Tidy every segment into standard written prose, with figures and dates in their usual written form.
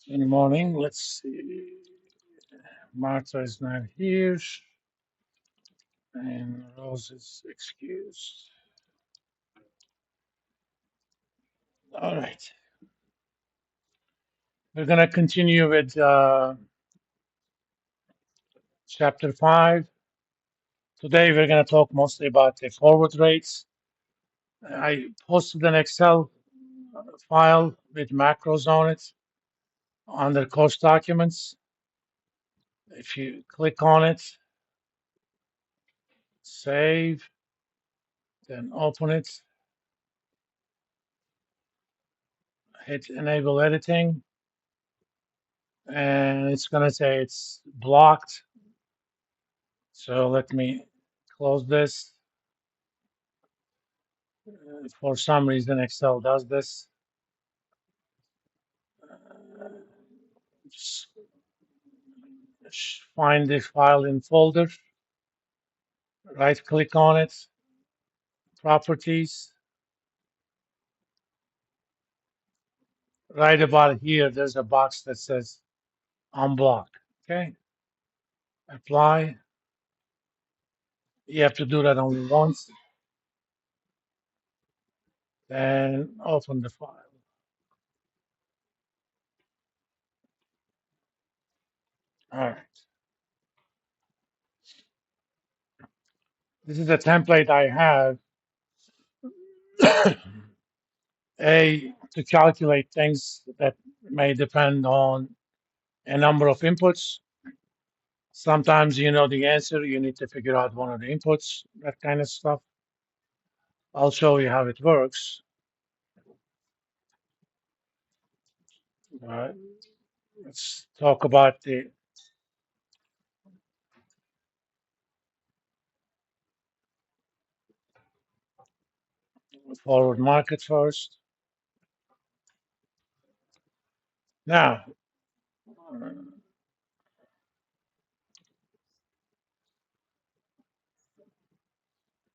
Good morning. Let's see. Martha is not here, and Rose is excused. All right. We're going to continue with chapter 5. Today, we're going to talk mostly about the forward rates. I posted an Excel file with macros on it under course documents. If you click on it, save, then open it, hit enable editing, and it's going to say it's blocked. So let me close this. For some reason, Excel does this. Just find the file in folder, right click on it, properties. Right about here, there's a box that says unblock. Okay, apply. You have to do that only once, then open the file. All right. This is a template I have. To calculate things that may depend on a number of inputs. Sometimes you know the answer, you need to figure out one of the inputs, that kind of stuff. I'll show you how it works. Uh, let's talk about the forward market first. Now,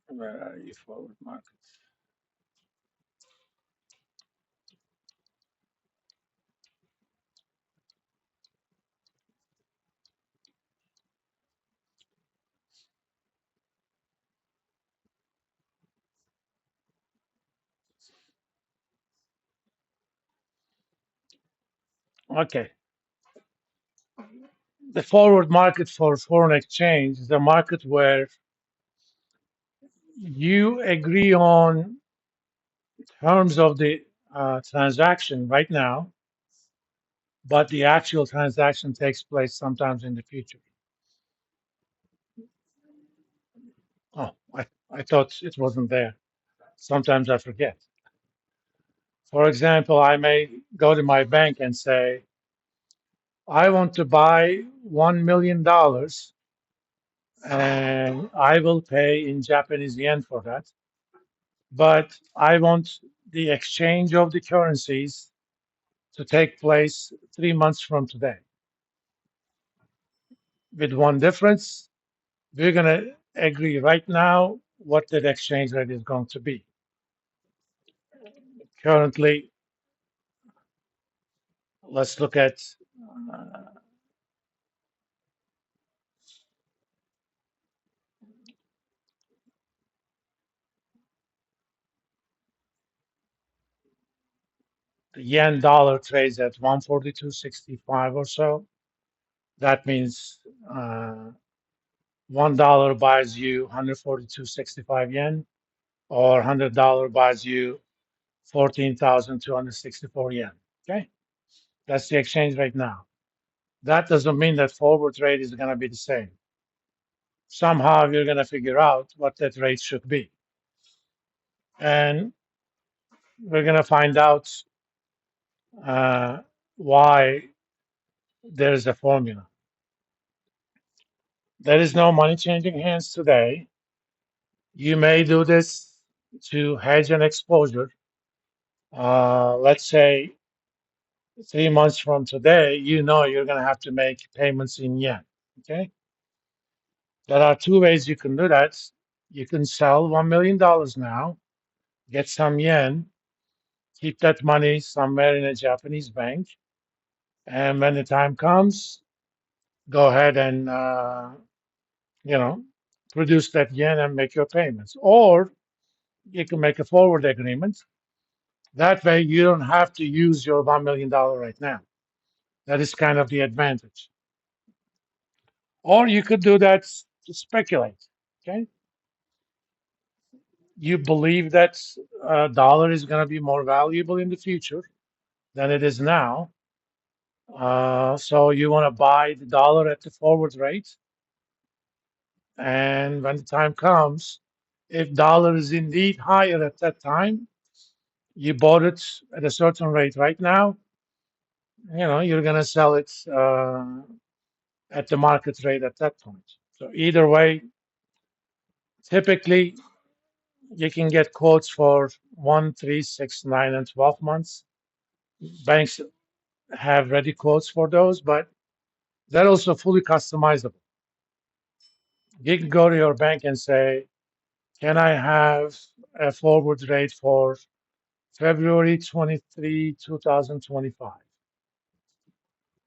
where are you, forward markets? Okay. The forward market for foreign exchange is a market where you agree on terms of the transaction right now, but the actual transaction takes place sometimes in the future. Oh, I thought it wasn't there. Sometimes I forget. For example, I may go to my bank and say, I want to buy $1 million and I will pay in Japanese yen for that. But I want the exchange of the currencies to take place 3 months from today. With one difference, we're going to agree right now what that exchange rate is going to be. Currently, let's look at the yen dollar trades at 142.65 or so. That means $1 buys you 142.65 yen, or $100 buys you 14,264 yen. Okay, that's the exchange rate now. That doesn't mean that forward rate is going to be the same. Somehow you're going to figure out what that rate should be, and we're going to find out why there's a formula. There is no money changing hands today. You may do this to hedge an exposure. Let's say 3 months from today, you know you're going to have to make payments in yen. Okay. There are two ways you can do that. You can sell $1 million now, get some yen, keep that money somewhere in a Japanese bank, And when the time comes, go ahead and you know produce that yen and make your payments. Or you can make a forward agreement. That way, you don't have to use your $1 million right now. That is kind of the advantage. Or you could do that to speculate. Okay, you believe that dollar is going to be more valuable in the future than it is now. So you want to buy the dollar at the forward rate, and when the time comes, if dollar is indeed higher at that time, you bought it at a certain rate right now. You're going to sell it at the market rate at that point. So either way, typically you can get quotes for 1, 3, 6, 9, and 12 months. Banks have ready quotes for those, but they're also fully customizable. You can go to your bank and say, can I have a forward rate for February 23, 2025?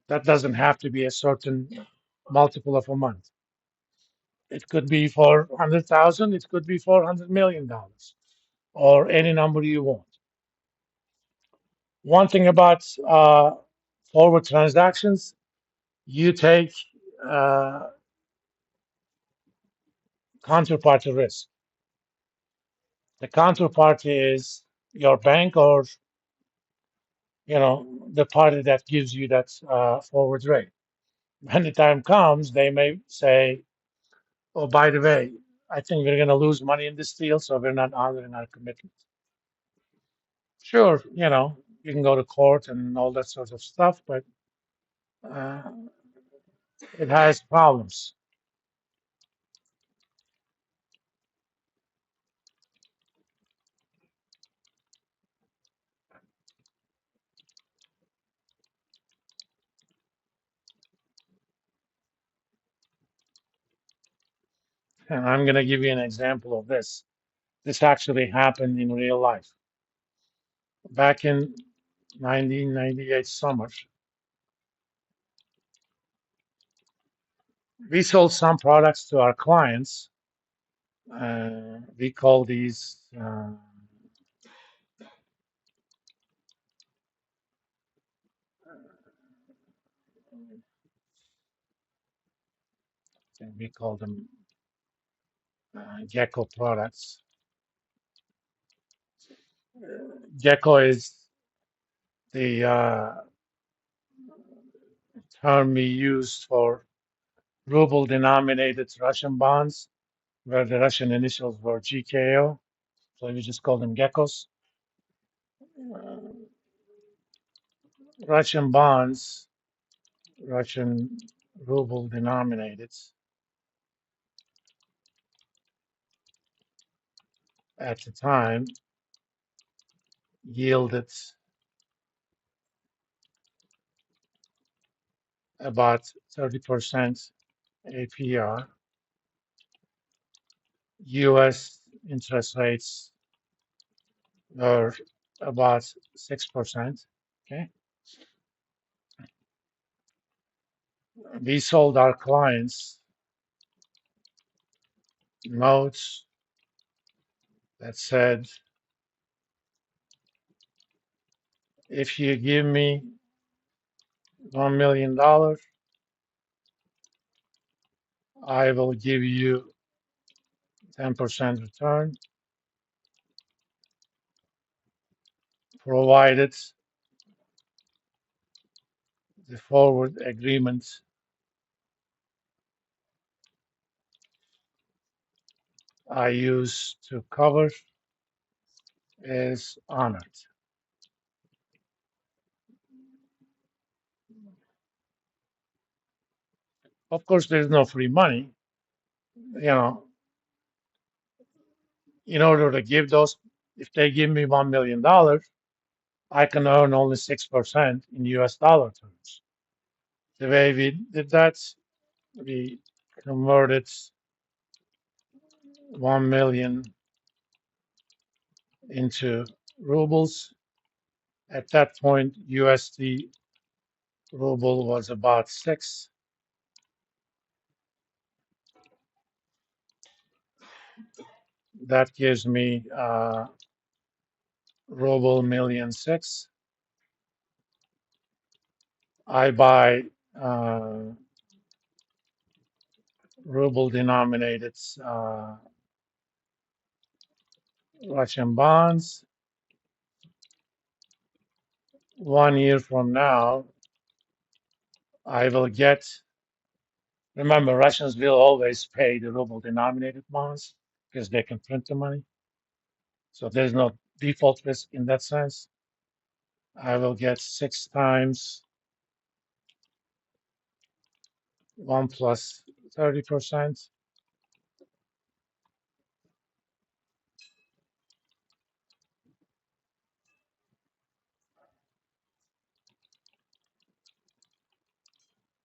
That doesn't have to be a certain multiple of a month. It could be for 100,000, it could be for $100 million, or any number you want. One thing about forward transactions, you take uh, counterparty risk. The counterparty is your bank, or the party that gives you that forward rate. When the time comes, they may say, "Oh, by the way, I think we're going to lose money in this deal, so we're not honoring our commitment." Sure, you can go to court and all that sort of stuff, but uh, it has problems. And I'm going to give you an example of this. This actually happened in real life. Back in 1998 summer, we sold some products to our clients. We call these, we call them Gecko products. Gecko is the term we used for ruble denominated Russian bonds, where the Russian initials were GKO. So we just call them geckos. Uh, Russian bonds, Russian ruble denominated, at the time yielded about 30% APR. US interest rates were about 6%. Okay. We sold our clients notes that said, if you give me $1 million, I will give you 10% return, provided the forward agreement I use to cover is honored. Of course, there's no free money. You know, in order to give those, if they give me $1 million, I can earn only 6% in US dollar terms. The way we did that, we converted 1 million into rubles. At that point, USD Ruble was about 6. That gives me ruble million 6. I buy uh, ruble denominated Russian bonds. 1 year from now, I will get, remember, Russians will always pay the ruble denominated bonds because they can print the money. So there's no default risk in that sense. I will get 6 times 1 plus 30%.